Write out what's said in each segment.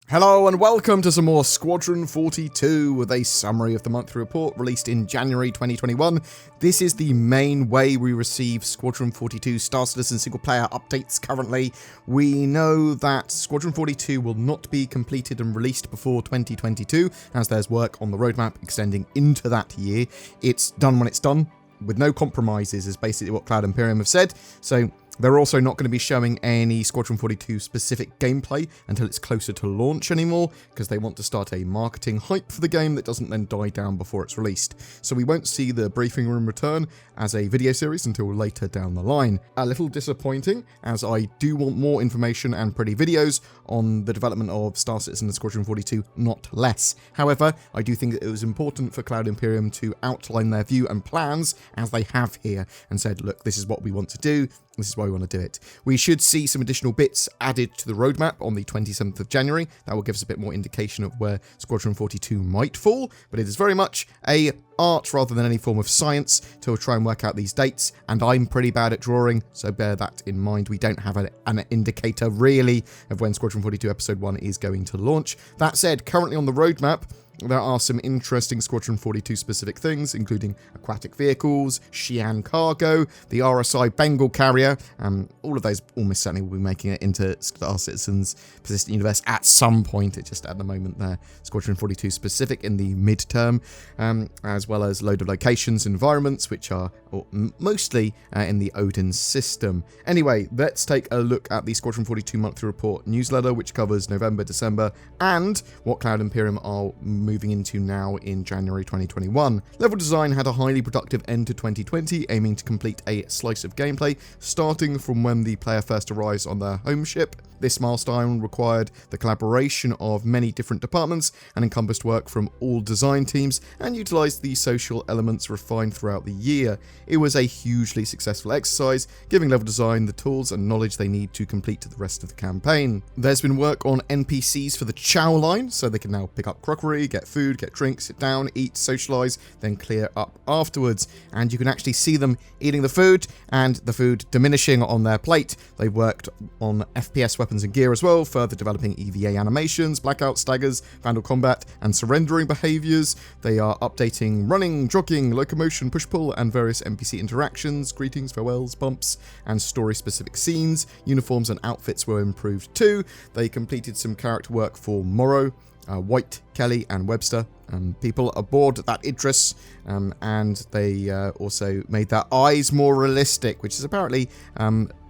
Hello and welcome to some more Squadron 42 with a summary of the monthly report released in January 2021. This is the main way we receive Squadron 42 Star Citizen single player updates currently. We know that Squadron 42 will not be completed and released before 2022 as there's work on the roadmap extending into that year. It's done when it's done, with no compromises is basically what Cloud Imperium have said. So they're also not going to be showing any Squadron 42 specific gameplay until it's closer to launch anymore, because they want to start a marketing hype for the game that doesn't then die down before it's released. So we won't see the briefing room return as a video series until later down the line. A little disappointing, as I do want more information and pretty videos on the development of Star Citizen and Squadron 42, not less. However, I do think that it was important for Cloud Imperium to outline their view and plans, as they have here, and said, look, this is what we want to do. This is why we want to do it. We should see some additional bits added to the roadmap on the 27th of January. That will give us a bit more indication of where Squadron 42 might fall, but it is very much a art rather than any form of science to try and work out these dates, and I'm pretty bad at drawing, so bear that in mind. We don't have an indicator really of when Squadron 42 Episode 1 is going to launch. That said, currently on the roadmap, there are some interesting Squadron 42 specific things, including aquatic vehicles, Xi'an cargo, the RSI Bengal carrier. All of those almost certainly will be making it into Star Citizen's Persistent Universe at some point. It's just at the moment they're Squadron 42 specific in the midterm, as well as a load of locations and environments, which are mostly in the Odin system. Anyway, let's take a look at the Squadron 42 monthly report newsletter, which covers November, December, and what Cloud Imperium are moving into now in January 2021. Level design had a highly productive end to 2020, aiming to complete a slice of gameplay, starting from when the player first arrives on their home ship. This milestone required the collaboration of many different departments and encompassed work from all design teams and utilised the social elements refined throughout the year. It was a hugely successful exercise, giving level design the tools and knowledge they need to complete the rest of the campaign. There's been work on NPCs for the Chow line, so they can now pick up crockery, get food, get drinks, sit down, eat, socialise, then clear up afterwards. And you can actually see them eating the food and the food diminishing on their plate. They worked on FPS weapons and gear as well, further developing EVA animations, blackout, staggers, vandal combat, and surrendering behaviours. They are updating running, jogging, locomotion, push-pull, and various NPC interactions, greetings, farewells, bumps, and story-specific scenes. Uniforms and outfits were improved too. They completed some character work for Morrow, White, Kelly, and Webster. People aboard that Idris, and they also made their eyes more realistic, which is apparently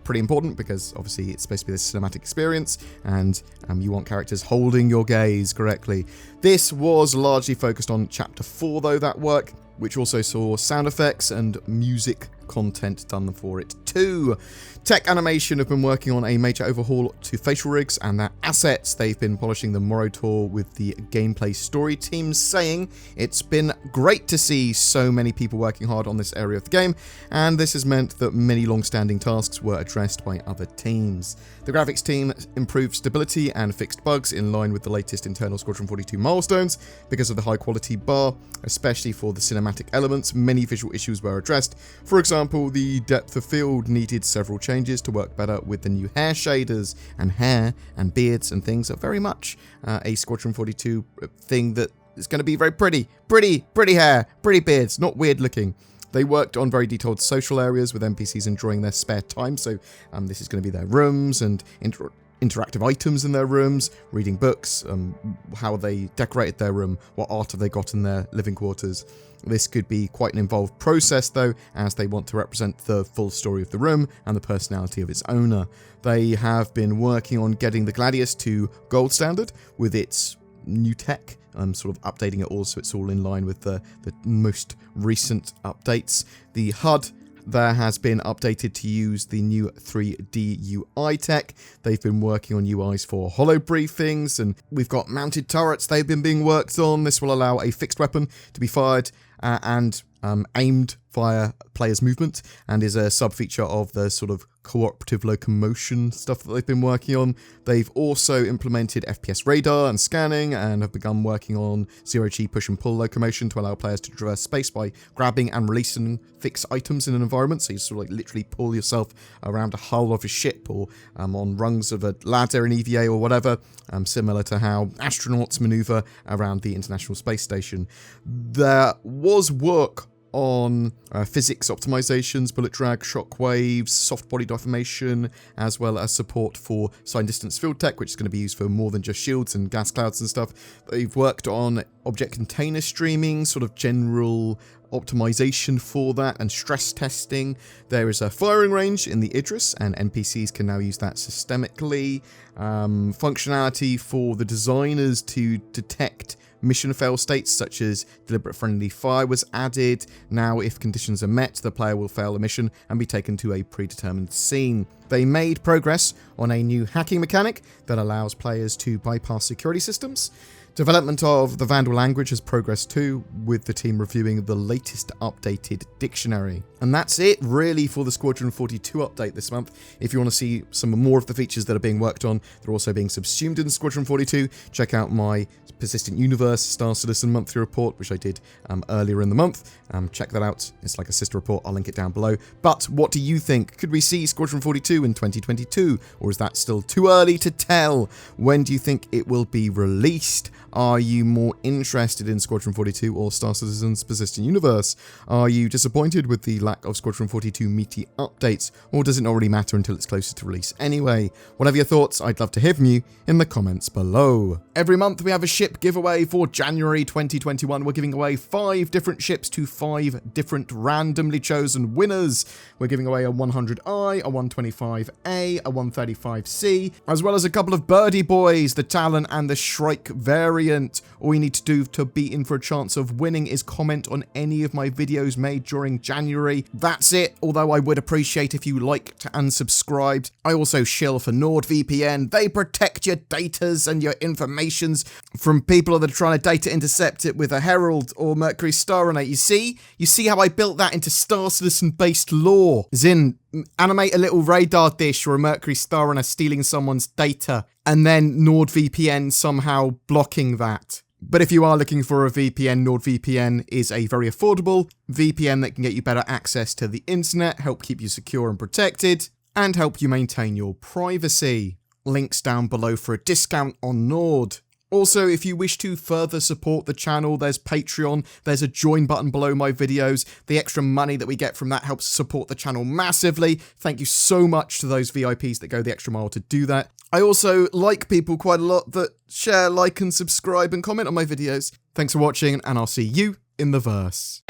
pretty important because obviously it's supposed to be this cinematic experience, and you want characters holding your gaze correctly. This was largely focused on Chapter 4 though, that work, which also saw sound effects and music content done for it too. Tech Animation have been working on a major overhaul to facial rigs and their assets. They've been polishing the Morrow tour with the gameplay story team, saying it's been great to see so many people working hard on this area of the game, and this has meant that many long-standing tasks were addressed by other teams. The graphics team improved stability and fixed bugs in line with the latest internal Squadron 42 milestones. Because of the high-quality bar, especially for the cinematic elements, many visual issues were addressed. For example, the depth of field needed several changes to work better with the new hair shaders, and hair and beards and things are very much a Squadron 42 thing that is going to be very pretty hair, pretty beards, not weird looking. They worked on very detailed social areas with NPCs enjoying their spare time, so this is going to be their rooms and interactive items in their rooms, reading books, how they decorated their room, what art have they got in their living quarters. This could be quite an involved process though, as they want to represent the full story of the room and the personality of its owner. They have been working on getting the Gladius to gold standard with its new tech, sort of updating it all so it's all in line with the most recent updates. The HUD there has been updated to use the new 3D UI tech. They've been working on UIs for holo briefings, and we've got mounted turrets they've been being worked on. This will allow a fixed weapon to be fired and aimed via players' movement and is a sub-feature of the sort of cooperative locomotion stuff that they've been working on. They've also implemented FPS radar and scanning and have begun working on zero-G push and pull locomotion to allow players to traverse space by grabbing and releasing fixed items in an environment. So you sort of like literally pull yourself around a hull of a ship or on rungs of a ladder in EVA or whatever, similar to how astronauts maneuver around the International Space Station. There was work on physics optimizations, bullet drag, shock waves, soft body deformation, as well as support for side distance field tech, which is going to be used for more than just shields and gas clouds and stuff. They've worked on object container streaming, sort of general optimization for that, and stress testing. There is a firing range in the Idris, and NPCs can now use that systemically. Functionality for the designers to detect mission fail states such as deliberate friendly fire was added. Now, if conditions are met, the player will fail a mission and be taken to a predetermined scene. They made progress on a new hacking mechanic that allows players to bypass security systems. Development of the Vandal language has progressed too, with the team reviewing the latest updated dictionary. And that's it really for the Squadron 42 update this month. If you want to see some more of the features that are being worked on, they're also being subsumed in Squadron 42, check out my Persistent Universe Star Citizen monthly report, which I did earlier in the month. Check that out. It's like a sister report. I'll link it down below. But what do you think? Could we see Squadron 42 in 2022? Or is that still too early to tell? When do you think it will be released? Are you more interested in Squadron 42 or Star Citizen's Persistent Universe? Are you disappointed with the lack of Squadron 42 meaty updates? Or does it not really matter until it's closer to release anyway? Whatever your thoughts, I'd love to hear from you in the comments below. Every month we have a ship giveaway. For January 2021, we're giving away 5 different ships to 5 different randomly chosen winners. We're giving away a 100i, a 125a, a 135c, as well as a couple of birdie boys, the Talon and the Shrike variant. All you need to do to be in for a chance of winning is comment on any of my videos made during January. That's it, although I would appreciate if you liked and subscribed. I also shill for NordVPN. They protect your datas and your informations from people that are trying to data intercept it with a Herald or Mercury Star Runner. You see how I built that into Star Citizen based lore. As in, animate a little radar dish or a Mercury Star Runner stealing someone's data, and then NordVPN somehow blocking that. But if you are looking for a VPN, NordVPN is a very affordable VPN that can get you better access to the internet, help keep you secure and protected, and help you maintain your privacy. Links down below for a discount on Nord. Also, if you wish to further support the channel, there's Patreon, there's a join button below my videos. The extra money that we get from that helps support the channel massively. Thank you so much to those VIPs that go the extra mile to do that. I also like people quite a lot that share, like, and subscribe and comment on my videos. Thanks for watching, and I'll see you in the verse.